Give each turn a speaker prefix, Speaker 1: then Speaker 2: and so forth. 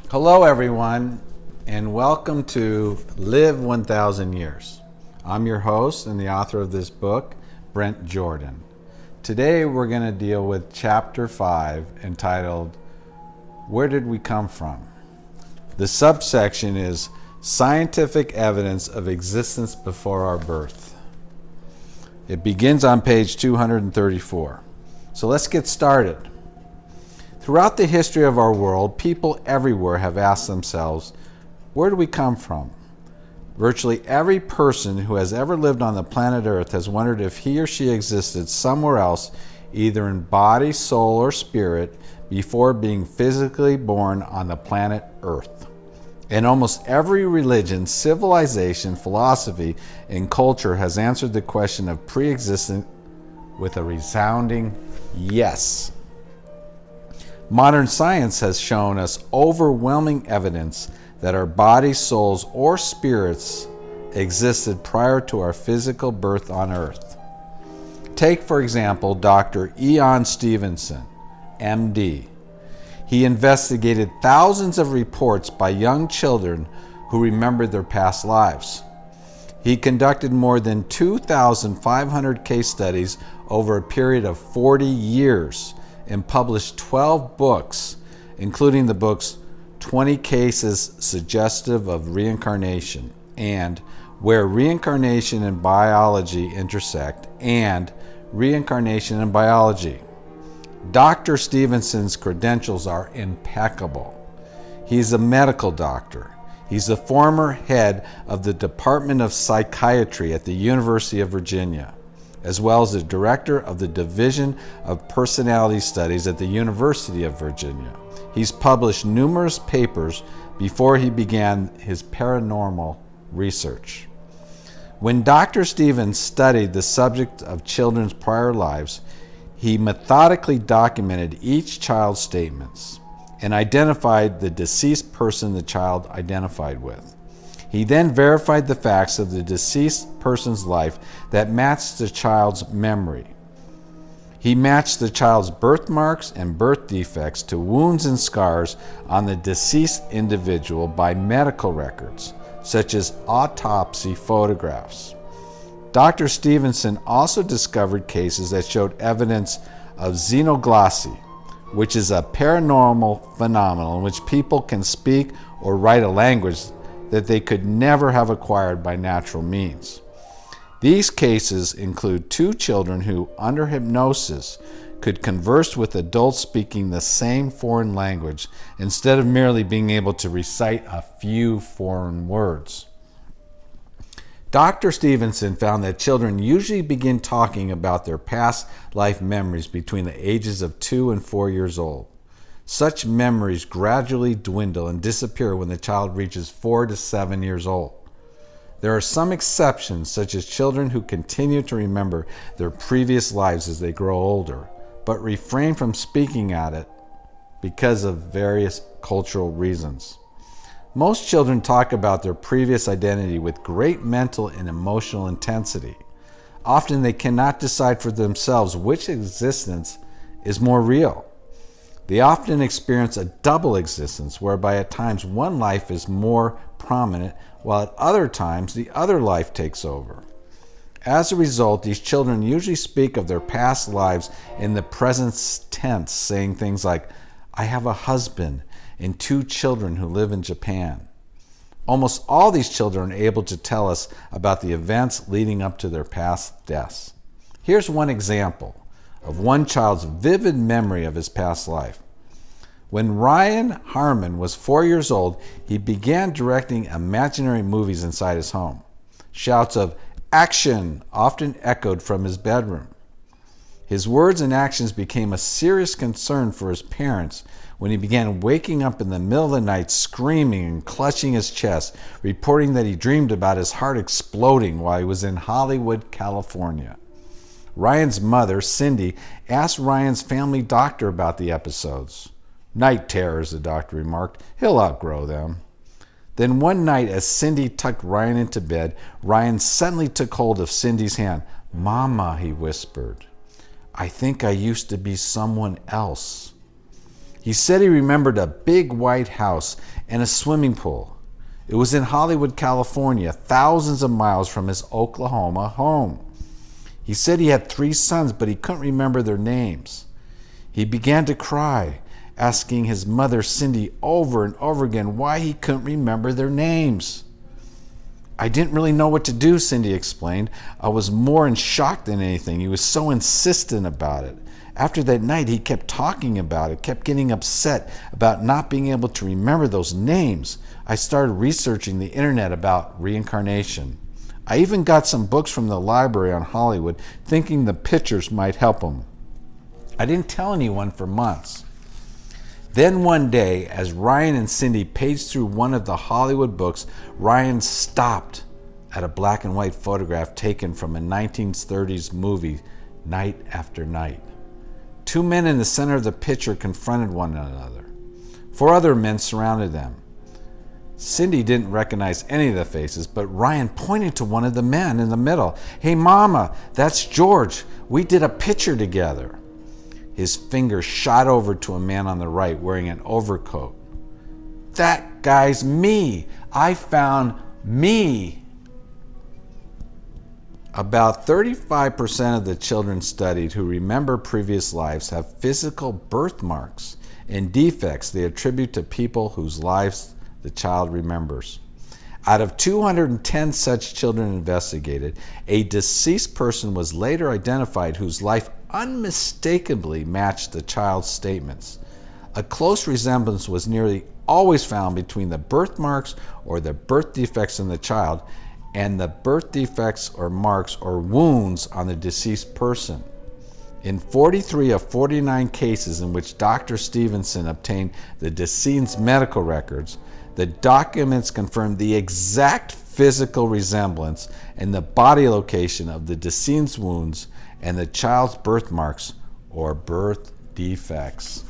Speaker 1: Hello, everyone, and welcome to Live 1,000 Years. I'm your host and the author of this book, Brent Jordan. Today, we're going to deal with Chapter 5, entitled, Where Did We Come From? The subsection is Scientific Evidence of Existence Before Our Birth. It begins on page 234. So let's get started. Throughout the history of our world, people everywhere have asked themselves, where do we come from? Virtually every person who has ever lived on the planet Earth has wondered if he or she existed somewhere else, either in body, soul, or spirit, before being physically born on the planet Earth. And almost every religion, civilization, philosophy, and culture has answered the question of pre-existence with a resounding yes. Modern science has shown us overwhelming evidence that our bodies, souls, or spirits existed prior to our physical birth on Earth. Take, for example, Dr. Ian Stevenson, MD. He investigated thousands of reports by young children who remembered their past lives. He conducted more than 2,500 case studies over a period of 40 years and published 12 books, including the books 20 Cases Suggestive of Reincarnation and Where Reincarnation and Biology Intersect and Reincarnation and Biology. Dr. Stevenson's credentials are impeccable. He's a medical doctor. He's the former head of the Department of Psychiatry at the University of Virginia, as well as the director of the Division of Personality Studies at the University of Virginia. He's published numerous papers before he began his paranormal research. When Dr. Stevens studied the subject of children's prior lives, he methodically documented each child's statements and identified the deceased person the child identified with. He then verified the facts of the deceased person's life that matched the child's memory. He matched the child's birthmarks and birth defects to wounds and scars on the deceased individual by medical records, such as autopsy photographs. Dr. Stevenson also discovered cases that showed evidence of xenoglossy, which is a paranormal phenomenon in which people can speak or write a language that they could never have acquired by natural means. These cases include 2 children who, under hypnosis, could converse with adults speaking the same foreign language instead of merely being able to recite a few foreign words. Dr. Stevenson found that children usually begin talking about their past life memories between the ages of 2 and 4 years old. Such memories gradually dwindle and disappear when the child reaches 4 to 7 years old. There are some exceptions, such as children who continue to remember their previous lives as they grow older, but refrain from speaking at it because of various cultural reasons. Most children talk about their previous identity with great mental and emotional intensity. Often they cannot decide for themselves which existence is more real. They often experience a double existence, whereby at times one life is more prominent, while at other times the other life takes over. As a result, these children usually speak of their past lives in the present tense, saying things like, I have a husband and 2 children who live in Japan. Almost all these children are able to tell us about the events leading up to their past deaths. Here's one example of one child's vivid memory of his past life. When Ryan Harmon was 4 years old, he began directing imaginary movies inside his home. Shouts of action often echoed from his bedroom. His words and actions became a serious concern for his parents when he began waking up in the middle of the night screaming and clutching his chest, reporting that he dreamed about his heart exploding while he was in Hollywood, California. Ryan's mother, Cindy, asked Ryan's family doctor about the episodes. Night terrors, the doctor remarked. He'll outgrow them. Then one night, as Cindy tucked Ryan into bed, Ryan suddenly took hold of Cindy's hand. Mama, he whispered, I think I used to be someone else. He said he remembered a big white house and a swimming pool. It was in Hollywood, California, thousands of miles from his Oklahoma home. He said he had 3 sons, but he couldn't remember their names. He began to cry, asking his mother, Cindy, over and over again why he couldn't remember their names. I didn't really know what to do, Cindy explained. I was more in shock than anything. He was so insistent about it. After that night, he kept talking about it, kept getting upset about not being able to remember those names. I started researching the internet about reincarnation. I even got some books from the library on Hollywood, thinking the pictures might help him. I didn't tell anyone for months. Then one day, as Ryan and Cindy paged through one of the Hollywood books, Ryan stopped at a black and white photograph taken from a 1930s movie, Night After Night. 2 men in the center of the picture confronted one another. 4 other men surrounded them. Cindy didn't recognize any of the faces, but Ryan pointed to one of the men in the middle. "Hey, Mama, that's George. We did a picture together." His finger shot over to a man on the right wearing an overcoat. "That guy's me. I found me." About 35% of the children studied who remember previous lives have physical birthmarks and defects they attribute to people whose lives the child remembers. Out of 210 such children investigated, a deceased person was later identified whose life unmistakably matched the child's statements. A close resemblance was nearly always found between the birthmarks or the birth defects in the child and the birth defects or marks or wounds on the deceased person. In 43 of 49 cases in which Dr. Stevenson obtained the deceased's medical records, the documents confirmed the exact physical resemblance and the body location of the deceased's wounds and the child's birthmarks or birth defects.